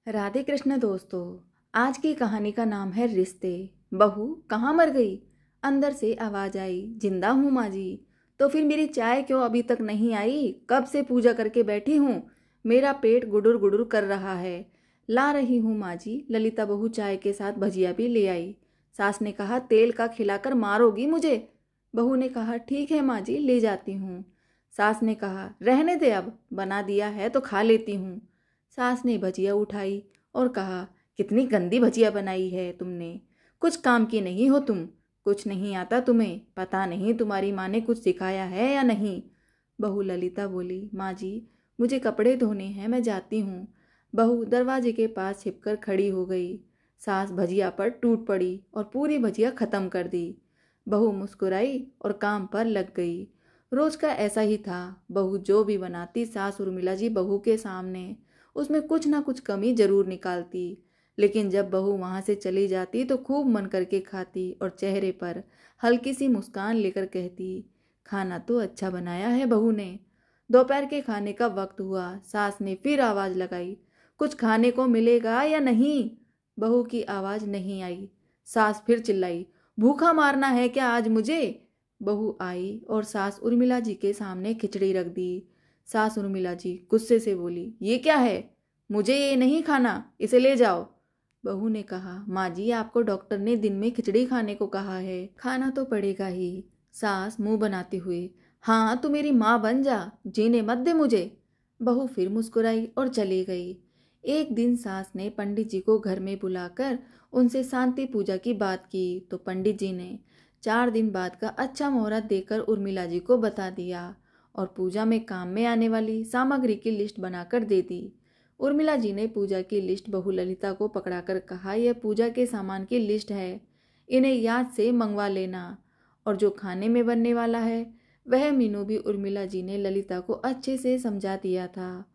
राधे कृष्ण दोस्तों। आज की कहानी का नाम है रिश्ते। बहू कहाँ मर गई? अंदर से आवाज आई, जिंदा हूँ माँ जी। तो फिर मेरी चाय क्यों अभी तक नहीं आई? कब से पूजा करके बैठी हूँ। मेरा पेट गुडुर गुडुर कर रहा है। ला रही हूँ माँ जी। ललिता बहू चाय के साथ भजिया भी ले आई। सास ने कहा, तेल का खिलाकर मारोगी मुझे। बहू ने कहा, ठीक है माँ जी, ले जाती हूँ। सास ने कहा, रहने दे, अब बना दिया है तो खा लेती हूँ। सास ने भजिया उठाई और कहा, कितनी गंदी भजिया बनाई है तुमने। कुछ काम की नहीं हो तुम। कुछ नहीं आता तुम्हें। पता नहीं तुम्हारी माँ ने कुछ सिखाया है या नहीं। बहू ललिता बोली, माँ जी, मुझे कपड़े धोने हैं, मैं जाती हूँ। बहू दरवाजे के पास छिपकर खड़ी हो गई। सास भजिया पर टूट पड़ी और पूरी भजिया खत्म कर दी। बहू मुस्कुराई और काम पर लग गई। रोज का ऐसा ही था। बहू जो भी बनाती, सास उर्मिला जी बहू के सामने उसमें कुछ ना कुछ कमी जरूर निकालती। लेकिन जब बहू वहां से चली जाती तो खूब मन करके खाती और चेहरे पर हल्की सी मुस्कान लेकर कहती, खाना तो अच्छा बनाया है बहू ने। दोपहर के खाने का वक्त हुआ। सास ने फिर आवाज लगाई, कुछ खाने को मिलेगा या नहीं? बहू की आवाज नहीं आई। सास फिर चिल्लाई, भूखा मारना है क्या आज मुझे? बहू आई और सास उर्मिला जी के सामने खिचड़ी रख दी। सास उर्मिला जी गुस्से से बोली, ये क्या है? मुझे ये नहीं खाना, इसे ले जाओ। बहू ने कहा, माँ जी, आपको डॉक्टर ने दिन में खिचड़ी खाने को कहा है, खाना तो पड़ेगा ही। सास मुंह बनाते हुए, हाँ तू मेरी माँ बन जा, जीने मत दे मुझे। बहू फिर मुस्कुराई और चली गई। एक दिन सास ने पंडित जी को घर में बुलाकर उनसे शांति पूजा की बात की तो पंडित जी ने 4 दिन बाद का अच्छा मुहूर्त देकर उर्मिला जी को बता दिया और पूजा में काम में आने वाली सामग्री की लिस्ट बनाकर दे दी। उर्मिला जी ने पूजा की लिस्ट बहू ललिता को पकड़ाकर कहा, यह पूजा के सामान की लिस्ट है, इन्हें याद से मंगवा लेना। और जो खाने में बनने वाला है वह मीनू भी उर्मिला जी ने ललिता को अच्छे से समझा दिया था।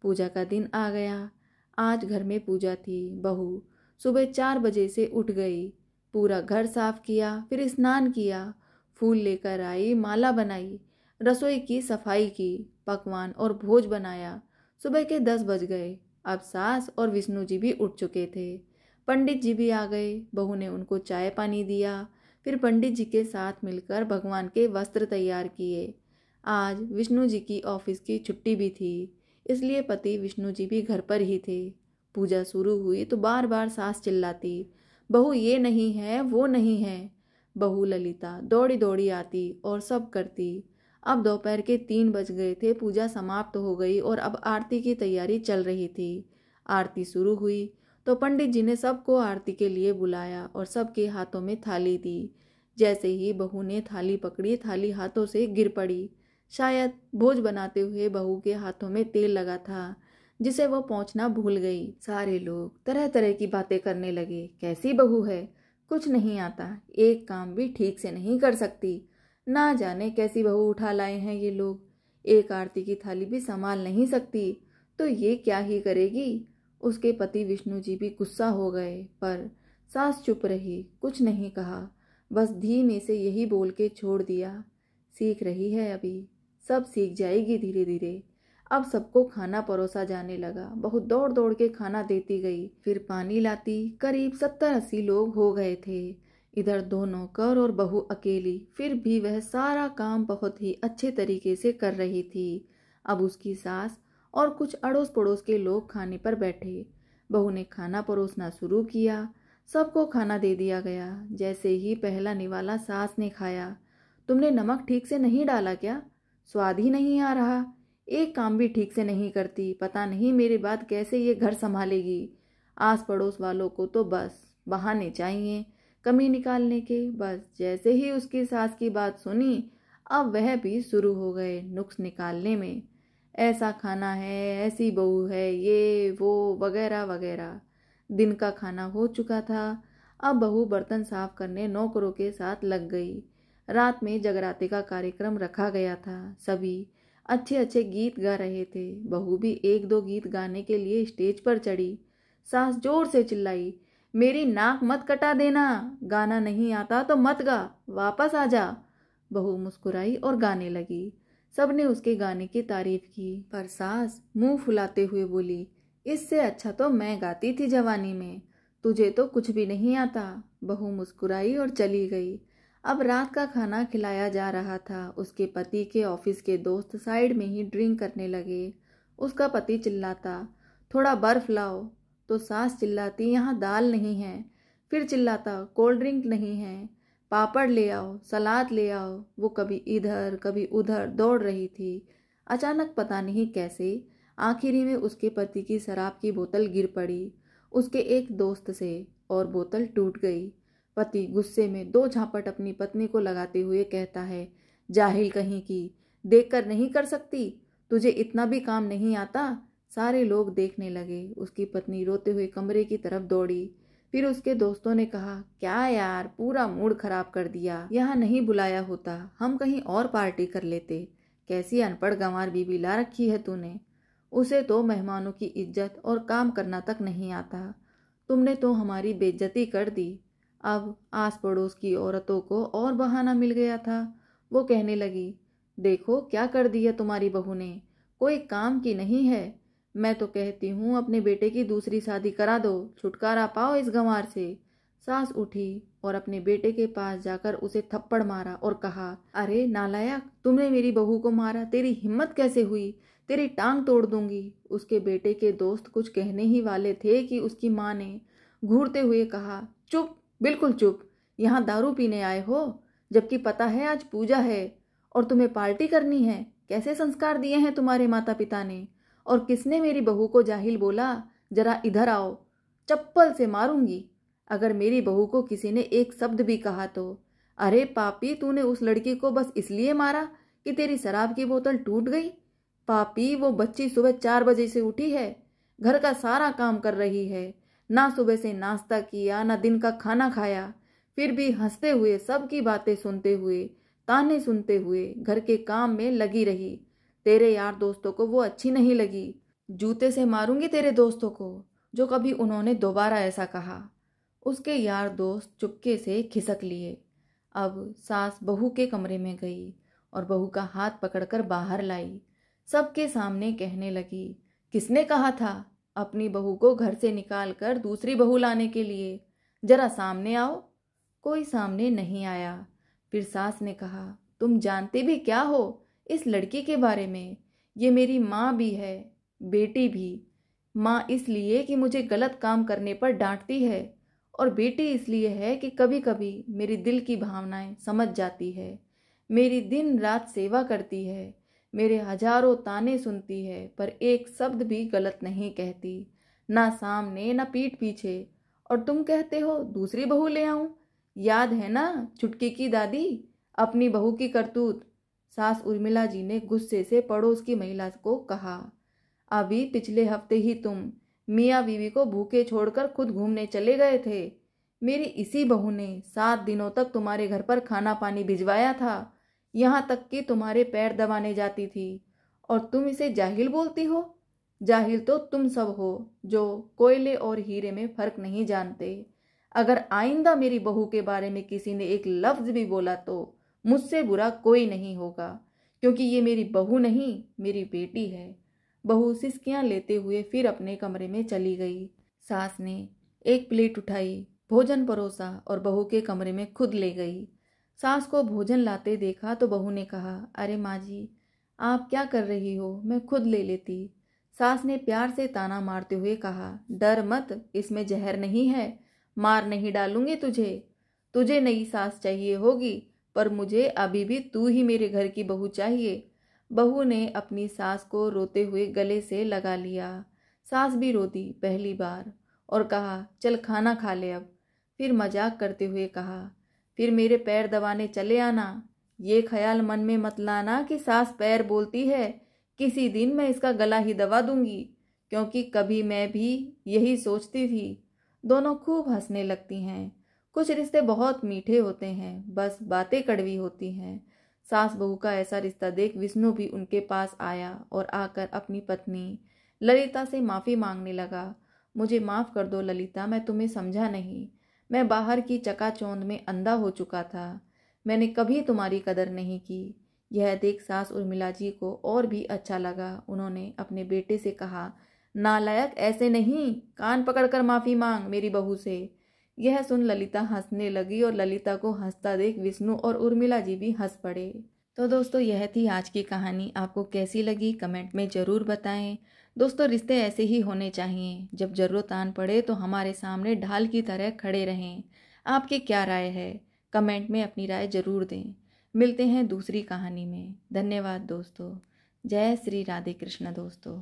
पूजा का दिन आ गया। आज घर में पूजा थी। बहू सुबह 4 बजे से उठ गई, पूरा घर साफ किया, फिर स्नान किया, फूल लेकर आई, माला बनाई, रसोई की सफाई की, पकवान और भोज बनाया। सुबह के 10 बज गए। अब सास और विष्णु जी भी उठ चुके थे। पंडित जी भी आ गए। बहू ने उनको चाय पानी दिया। फिर पंडित जी के साथ मिलकर भगवान के वस्त्र तैयार किए। आज विष्णु जी की ऑफिस की छुट्टी भी थी, इसलिए पति विष्णु जी भी घर पर ही थे। पूजा शुरू हुई तो बार बार सास चिल्लाती, बहू ये नहीं है, वो नहीं है। बहू ललिता दौड़ी दौड़ी आती और सब करती। अब दोपहर के 3 बज गए थे। पूजा समाप्त हो गई और अब आरती की तैयारी चल रही थी। आरती शुरू हुई तो पंडित जी ने सबको आरती के लिए बुलाया और सबके हाथों में थाली दी। जैसे ही बहू ने थाली पकड़ी, थाली हाथों से गिर पड़ी। शायद भोज बनाते हुए बहू के हाथों में तेल लगा था, जिसे वो पोंछना भूल गई। सारे लोग तरह तरह की बातें करने लगे। कैसी बहू है, कुछ नहीं आता, एक काम भी ठीक से नहीं कर सकती, ना जाने कैसी बहू उठा लाए हैं ये लोग, एक आरती की थाली भी संभाल नहीं सकती, तो ये क्या ही करेगी। उसके पति विष्णु जी भी गुस्सा हो गए, पर सास चुप रही, कुछ नहीं कहा, बस धीमे से यही बोल के छोड़ दिया, सीख रही है, अभी सब सीख जाएगी धीरे धीरे। अब सबको खाना परोसा जाने लगा। बहुत दौड़ दौड़ के खाना देती गई, फिर पानी लाती। करीब 70-80 लोग हो गए थे। इधर 2 नौकर और बहू अकेली, फिर भी वह सारा काम बहुत ही अच्छे तरीके से कर रही थी। अब उसकी सास और कुछ अड़ोस पड़ोस के लोग खाने पर बैठे। बहू ने खाना परोसना शुरू किया। सबको खाना दे दिया गया। जैसे ही पहला निवाला सास ने खाया, तुमने नमक ठीक से नहीं डाला क्या? स्वाद ही नहीं आ रहा। एक काम भी ठीक से नहीं करती, पता नहीं मेरे बाद कैसे ये घर संभालेगी। आस पड़ोस वालों को तो बस बहाने चाहिए कमी निकालने के। बस जैसे ही उसकी सास की बात सुनी, अब वह भी शुरू हो गए नुक्स निकालने में। ऐसा खाना है, ऐसी बहू है, ये वो वगैरह वगैरह। दिन का खाना हो चुका था। अब बहू बर्तन साफ करने नौकरों के साथ लग गई। रात में जगराते का कार्यक्रम रखा गया था। सभी अच्छे अच्छे गीत गा रहे थे। बहू भी 1-2 गीत गाने के लिए स्टेज पर चढ़ी। सास जोर से चिल्लाई, मेरी नाक मत कटा देना, गाना नहीं आता तो मत गा, वापस आ जा। बहू मुस्कुराई और गाने लगी। सबने उसके गाने की तारीफ की, पर सास मुंह फुलाते हुए बोली, इससे अच्छा तो मैं गाती थी जवानी में, तुझे तो कुछ भी नहीं आता। बहू मुस्कुराई और चली गई। अब रात का खाना खिलाया जा रहा था। उसके पति के ऑफिस के दोस्त साइड में ही ड्रिंक करने लगे। उसका पति चिल्लाता, थोड़ा बर्फ लाओ, तो सास चिल्लाती, यहाँ दाल नहीं है। फिर चिल्लाता, कोल्ड ड्रिंक नहीं है, पापड़ ले आओ, सलाद ले आओ। वो कभी इधर कभी उधर दौड़ रही थी। अचानक पता नहीं कैसे आखिरी में उसके पति की शराब की बोतल गिर पड़ी उसके एक दोस्त से और बोतल टूट गई। पति गुस्से में दो झापट अपनी पत्नी को लगाते हुए कहता है, जाहिल कहीं की, देखकर नहीं कर सकती, तुझे इतना भी काम नहीं आता। सारे लोग देखने लगे। उसकी पत्नी रोते हुए कमरे की तरफ दौड़ी। फिर उसके दोस्तों ने कहा, क्या यार, पूरा मूड खराब कर दिया। यहाँ नहीं बुलाया होता, हम कहीं और पार्टी कर लेते। कैसी अनपढ़ गंवार बीबी ला रखी है तूने। उसे तो मेहमानों की इज्जत और काम करना तक नहीं आता। तुमने तो हमारी बेइज्जती कर दी। अब आस पड़ोस की औरतों को और बहाना मिल गया था। वो कहने लगी, देखो क्या कर दिया तुम्हारी बहू ने, कोई काम की नहीं है। मैं तो कहती हूँ अपने बेटे की दूसरी शादी करा दो, छुटकारा पाओ इस गंवार से। सास उठी और अपने बेटे के पास जाकर उसे थप्पड़ मारा और कहा, अरे नालायक, तुमने मेरी बहू को मारा, तेरी हिम्मत कैसे हुई, तेरी टांग तोड़ दूंगी। उसके बेटे के दोस्त कुछ कहने ही वाले थे कि उसकी माँ ने घूरते हुए कहा, चुप, बिल्कुल चुप, यहाँ दारू पीने आए हो, जबकि पता है आज पूजा है और तुम्हें पार्टी करनी है। कैसे संस्कार दिए हैं तुम्हारे माता पिता ने। और किसने मेरी बहू को जाहिल बोला, जरा इधर आओ, चप्पल से मारूंगी अगर मेरी बहू को किसी ने एक शब्द भी कहा तो। अरे पापी, तूने उस लड़की को बस इसलिए मारा कि तेरी शराब की बोतल टूट गई। पापी, वो बच्ची सुबह 4 बजे से उठी है, घर का सारा काम कर रही है, ना सुबह से नाश्ता किया ना दिन का खाना खाया, फिर भी हंसते हुए सबकी बातें सुनते हुए ताने सुनते हुए घर के काम में लगी रही। तेरे यार दोस्तों को वो अच्छी नहीं लगी। जूते से मारूंगी तेरे दोस्तों को जो कभी उन्होंने दोबारा ऐसा कहा। उसके यार दोस्त चुपके से खिसक लिए। अब सास बहू के कमरे में गई और बहू का हाथ पकड़कर बाहर लाई। सबके सामने कहने लगी, किसने कहा था अपनी बहू को घर से निकालकर दूसरी बहू लाने के लिए, जरा सामने आओ। कोई सामने नहीं आया। फिर सास ने कहा, तुम जानते भी क्या हो इस लड़की के बारे में। ये मेरी माँ भी है, बेटी भी। माँ इसलिए कि मुझे गलत काम करने पर डांटती है, और बेटी इसलिए है कि कभी कभी मेरी दिल की भावनाएं समझ जाती है। मेरी दिन रात सेवा करती है, मेरे हजारों ताने सुनती है, पर एक शब्द भी गलत नहीं कहती, ना सामने ना पीठ पीछे। और तुम कहते हो दूसरी बहू ले आऊं। याद है ना छुटकी की दादी, अपनी बहू की करतूत। सास उर्मिला जी ने गुस्से से पड़ोस की महिला को कहा, अभी पिछले हफ्ते ही तुम मियाँ बीवी को भूखे छोड़कर खुद घूमने चले गए थे। मेरी इसी बहू ने 7 दिनों तक तुम्हारे घर पर खाना पानी भिजवाया था, यहाँ तक कि तुम्हारे पैर दबाने जाती थी, और तुम इसे जाहिल बोलती हो। जाहिल तो तुम सब हो जो कोयले और हीरे में फर्क नहीं जानते। अगर आइंदा मेरी बहू के बारे में किसी ने एक लफ्ज भी बोला तो मुझसे बुरा कोई नहीं होगा, क्योंकि ये मेरी बहू नहीं, मेरी बेटी है। बहू सिसकियां लेते हुए फिर अपने कमरे में चली गई। सास ने एक प्लेट उठाई, भोजन परोसा और बहू के कमरे में खुद ले गई। सास को भोजन लाते देखा तो बहू ने कहा, अरे माँ जी, आप क्या कर रही हो, मैं खुद ले लेती। सास ने प्यार से ताना मारते हुए कहा, डर मत, इसमें जहर नहीं है, मार नहीं डालूंगी तुझे। तुझे नई सास चाहिए होगी, पर मुझे अभी भी तू ही मेरे घर की बहू चाहिए। बहू ने अपनी सास को रोते हुए गले से लगा लिया। सास भी रोती पहली बार और कहा, चल खाना खा ले अब। फिर मजाक करते हुए कहा, फिर मेरे पैर दबाने चले आना। ये ख्याल मन में मत लाना कि सास पैर बोलती है, किसी दिन मैं इसका गला ही दबा दूंगी, क्योंकि कभी मैं भी यही सोचती थी। दोनों खूब हंसने लगती हैं। कुछ रिश्ते बहुत मीठे होते हैं, बस बातें कड़वी होती हैं। सास बहू का ऐसा रिश्ता देख विष्णु भी उनके पास आया और आकर अपनी पत्नी ललिता से माफ़ी मांगने लगा। मुझे माफ़ कर दो ललिता, मैं तुम्हें समझा नहीं। मैं बाहर की चकाचौंध में अंधा हो चुका था। मैंने कभी तुम्हारी कदर नहीं की। यह देख सास उर्मिला जी को और भी अच्छा लगा। उन्होंने अपने बेटे से कहा, नालायक, ऐसे नहीं, कान पकड़कर माफी मांग मेरी बहू से। यह सुन ललिता हंसने लगी और ललिता को हंसता देख विष्णु और उर्मिला जी भी हंस पड़े। तो दोस्तों यह थी आज की कहानी। आपको कैसी लगी कमेंट में ज़रूर बताएं। दोस्तों रिश्ते ऐसे ही होने चाहिए, जब ज़रूरत आन पड़े तो हमारे सामने ढाल की तरह खड़े रहें। आपकी क्या राय है? कमेंट में अपनी राय ज़रूर दें। मिलते हैं दूसरी कहानी में। धन्यवाद दोस्तों। जय श्री राधे कृष्ण दोस्तों।